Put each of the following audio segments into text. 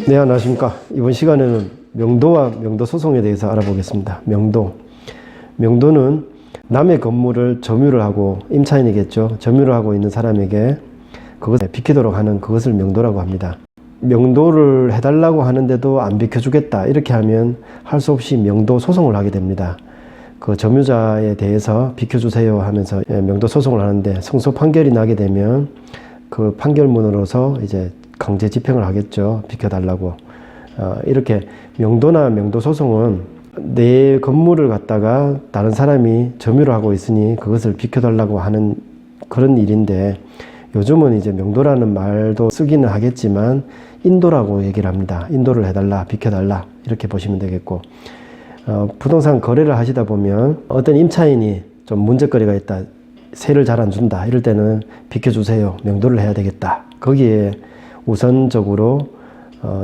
네, 안녕하십니까. 이번 시간에는 명도와 명도 소송에 대해서 알아보겠습니다. 명도는 남의 건물을 점유를 하고, 임차인이겠죠. 점유를 하고 있는 사람에게 그것을 비키도록 하는 그것을 명도라고 합니다. 명도를 해달라고 하는데도 안 비켜주겠다, 이렇게 하면 할 수 없이 명도 소송을 하게 됩니다. 그 점유자에 대해서 비켜주세요 하면서 명도 소송을 하는데, 승소 판결이 나게 되면 그 판결문으로서 이제 강제 집행을 하겠죠. 비켜달라고. 이렇게 명도나 명도 소송은 내 건물을 갖다가 다른 사람이 점유를 하고 있으니 그것을 비켜달라고 하는 그런 일인데, 요즘은 이제 명도라는 말도 쓰기는 하겠지만 인도라고 얘기를 합니다. 인도를 해달라, 비켜달라, 이렇게 보시면 되겠고, 부동산 거래를 하시다 보면 어떤 임차인이 좀 문제거리가 있다, 세를 잘 안 준다, 이럴 때는 비켜주세요, 명도를 해야 되겠다. 거기에 우선적으로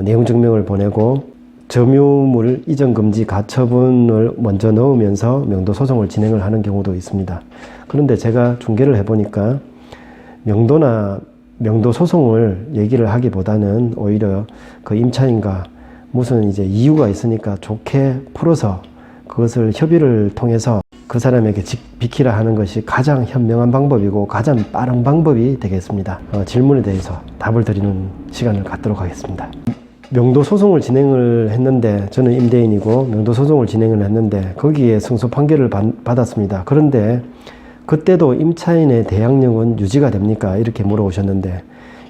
내용 증명을 보내고 점유물 이전 금지 가처분을 먼저 넣으면서 명도 소송을 진행을 하는 경우도 있습니다. 그런데 제가 중개를 해보니까 명도나 명도 소송을 얘기를 하기보다는 오히려 그 임차인과 무슨 이제 이유가 있으니까 좋게 풀어서 그것을 협의를 통해서 그 사람에게 비키라 하는 것이 가장 현명한 방법이고 가장 빠른 방법이 되겠습니다. 질문에 대해서 답을 드리는 시간을 갖도록 하겠습니다. 명도 소송을 진행을 했는데, 저는 임대인이고 명도 소송을 진행을 했는데 거기에 승소 판결을 받았습니다. 그런데 그때도 임차인의 대항력은 유지가 됩니까? 이렇게 물어보셨는데,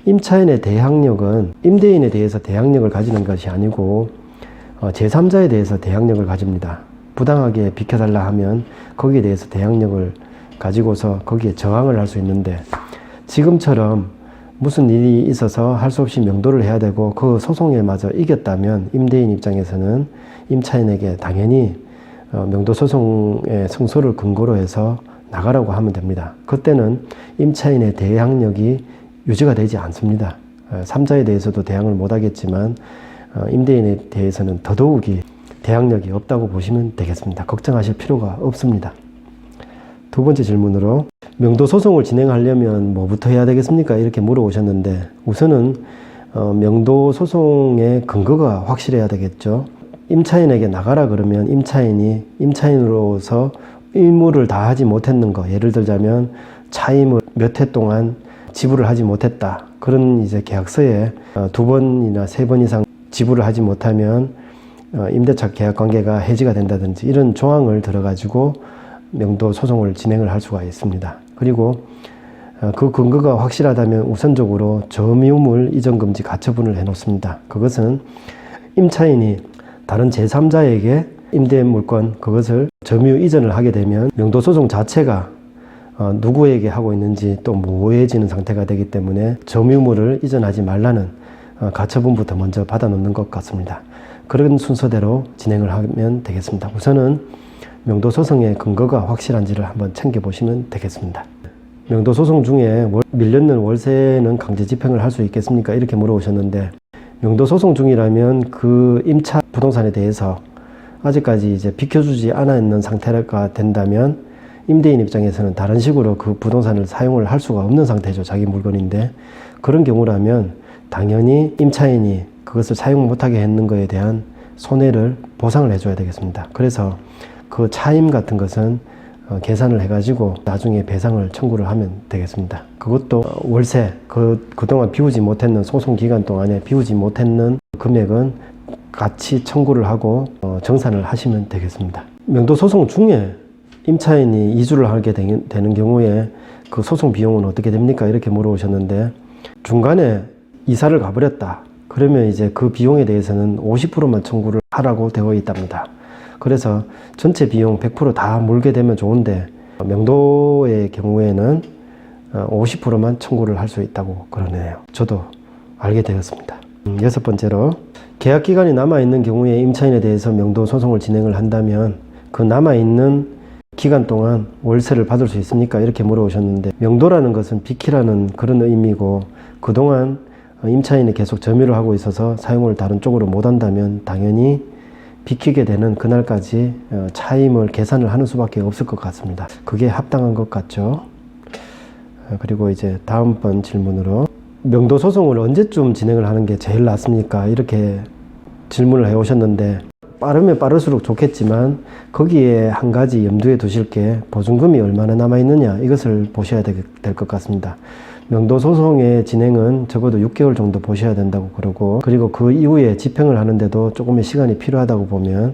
임차인의 대항력은 임대인에 대해서 대항력을 가지는 것이 아니고 제3자에 대해서 대항력을 가집니다. 부당하게 비켜달라 하면 거기에 대해서 대항력을 가지고서 거기에 저항을 할 수 있는데, 지금처럼 무슨 일이 있어서 할 수 없이 명도를 해야 되고 그 소송에 마저 이겼다면 임대인 입장에서는 임차인에게 당연히 명도 소송의 승소를 근거로 해서 나가라고 하면 됩니다. 그때는 임차인의 대항력이 유지가 되지 않습니다. 3자에 대해서도 대항을 못 하겠지만 임대인에 대해서는 더더욱이 대항력이 없다고 보시면 되겠습니다. 걱정하실 필요가 없습니다. 두 번째 질문으로, 명도 소송을 진행하려면 뭐부터 해야 되겠습니까? 이렇게 물어보셨는데, 우선은 명도 소송의 근거가 확실해야 되겠죠. 임차인에게 나가라 그러면 임차인이 임차인으로서 의무를 다하지 못했는 거, 예를 들자면 차임을 몇 해 동안 지불을 하지 못했다, 그런 이제 계약서에 2번이나 3번 이상 지불을 하지 못하면 임대차 계약 관계가 해지가 된다든지 이런 조항을 들어가지고 명도 소송을 진행을 할 수가 있습니다. 그리고 그 근거가 확실하다면 우선적으로 점유물 이전 금지 가처분을 해 놓습니다. 그것은 임차인이 다른 제3자에게 임대 물건 그것을 점유 이전을 하게 되면 명도 소송 자체가 누구에게 하고 있는지 또 모호해지는 상태가 되기 때문에 점유물을 이전하지 말라는 가처분부터 먼저 받아 놓는 것 같습니다. 그런 순서대로 진행을 하면 되겠습니다. 우선은 명도 소송의 근거가 확실한지를 한번 챙겨보시면 되겠습니다. 명도 소송 중에 밀렸는 월세는 강제 집행을 할 수 있겠습니까? 이렇게 물어보셨는데, 명도 소송 중이라면 그 임차 부동산에 대해서 아직까지 이제 비켜주지 않아 있는 상태가 된다면 임대인 입장에서는 다른 식으로 그 부동산을 사용을 할 수가 없는 상태죠. 자기 물건인데, 그런 경우라면 당연히 임차인이 그것을 사용 못하게 했는 것에 대한 손해를 보상을 해줘야 되겠습니다. 그래서 그 차임 같은 것은 계산을 해가지고 나중에 배상을 청구를 하면 되겠습니다. 그것도 월세, 그동안 비우지 못했는, 소송 기간 동안에 비우지 못했는 금액은 같이 청구를 하고 정산을 하시면 되겠습니다. 명도 소송 중에 임차인이 이주를 하게 되는 경우에 그 소송 비용은 어떻게 됩니까? 이렇게 물어보셨는데, 중간에 이사를 가버렸다, 그러면 이제 그 비용에 대해서는 50%만 청구를 하라고 되어 있답니다. 그래서 전체 비용 100% 다 물게 되면 좋은데, 명도의 경우에는 50%만 청구를 할 수 있다고 그러네요. 저도 알게 되었습니다. 여섯 번째로, 계약 기간이 남아있는 경우에 임차인에 대해서 명도 소송을 진행을 한다면 그 남아있는 기간 동안 월세를 받을 수 있습니까? 이렇게 물어보셨는데, 명도라는 것은 비키라는 그런 의미고, 그동안 임차인이 계속 점유를 하고 있어서 사용을 다른 쪽으로 못 한다면 당연히 비키게 되는 그날까지 차임을 계산을 하는 수밖에 없을 것 같습니다. 그게 합당한 것 같죠. 그리고 이제 다음번 질문으로, 명도 소송을 언제쯤 진행을 하는 게 제일 낫습니까? 이렇게 질문을 해 오셨는데, 빠르면 빠를수록 좋겠지만 거기에 한 가지 염두에 두실 게 보증금이 얼마나 남아있느냐, 이것을 보셔야 될 것 같습니다. 명도 소송의 진행은 적어도 6개월 정도 보셔야 된다고 그러고, 그리고 그 이후에 집행을 하는데도 조금의 시간이 필요하다고 보면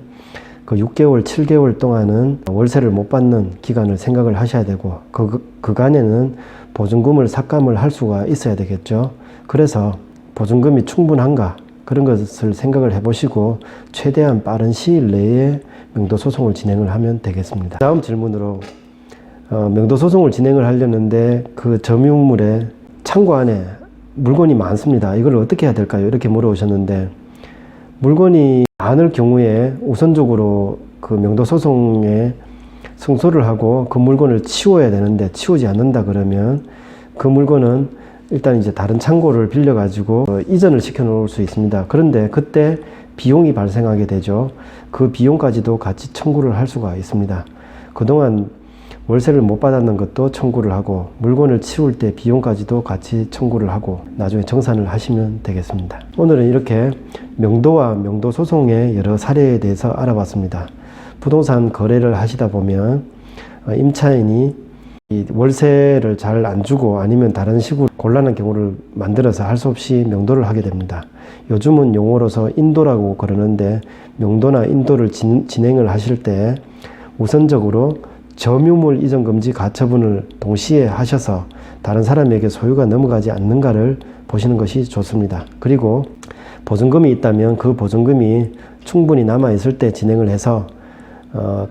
그 6개월, 7개월 동안은 월세를 못 받는 기간을 생각을 하셔야 되고, 그간에는 보증금을 삭감을 할 수가 있어야 되겠죠. 그래서 보증금이 충분한가, 그런 것을 생각을 해보시고 최대한 빠른 시일 내에 명도 소송을 진행을 하면 되겠습니다. 다음 질문으로, 명도 소송을 진행을 하려는데 그 점유물에 창고 안에 물건이 많습니다. 이걸 어떻게 해야 될까요? 이렇게 물어오셨는데, 물건이 많을 경우에 우선적으로 그 명도 소송에 승소를 하고 그 물건을 치워야 되는데, 치우지 않는다 그러면 그 물건은 일단 이제 다른 창고를 빌려 가지고 이전을 시켜 놓을 수 있습니다. 그런데 그때 비용이 발생하게 되죠. 그 비용까지도 같이 청구를 할 수가 있습니다. 그동안 월세를 못 받았는 것도 청구를 하고, 물건을 치울 때 비용까지도 같이 청구를 하고 나중에 정산을 하시면 되겠습니다. 오늘은 이렇게 명도와 명도 소송의 여러 사례에 대해서 알아봤습니다. 부동산 거래를 하시다 보면 임차인이 이 월세를 잘 안 주고 아니면 다른 식으로 곤란한 경우를 만들어서 할 수 없이 명도를 하게 됩니다. 요즘은 용어로서 인도라고 그러는데, 명도나 인도를 진행을 하실 때 우선적으로 점유물 이전 금지 가처분을 동시에 하셔서 다른 사람에게 소유가 넘어가지 않는가를 보시는 것이 좋습니다. 그리고 보증금이 있다면 그 보증금이 충분히 남아 있을 때 진행을 해서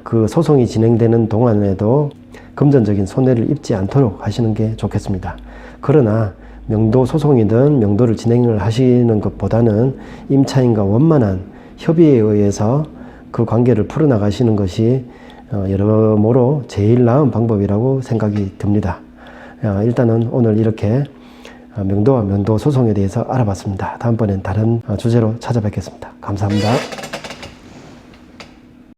그 소송이 진행되는 동안에도 금전적인 손해를 입지 않도록 하시는 게 좋겠습니다. 그러나 명도 소송이든 명도를 진행을 하시는 것보다는 임차인과 원만한 협의에 의해서 그 관계를 풀어나가시는 것이 여러모로 제일 나은 방법이라고 생각이 듭니다. 일단은 오늘 이렇게 명도와 명도 소송에 대해서 알아봤습니다. 다음번엔 다른 주제로 찾아뵙겠습니다. 감사합니다.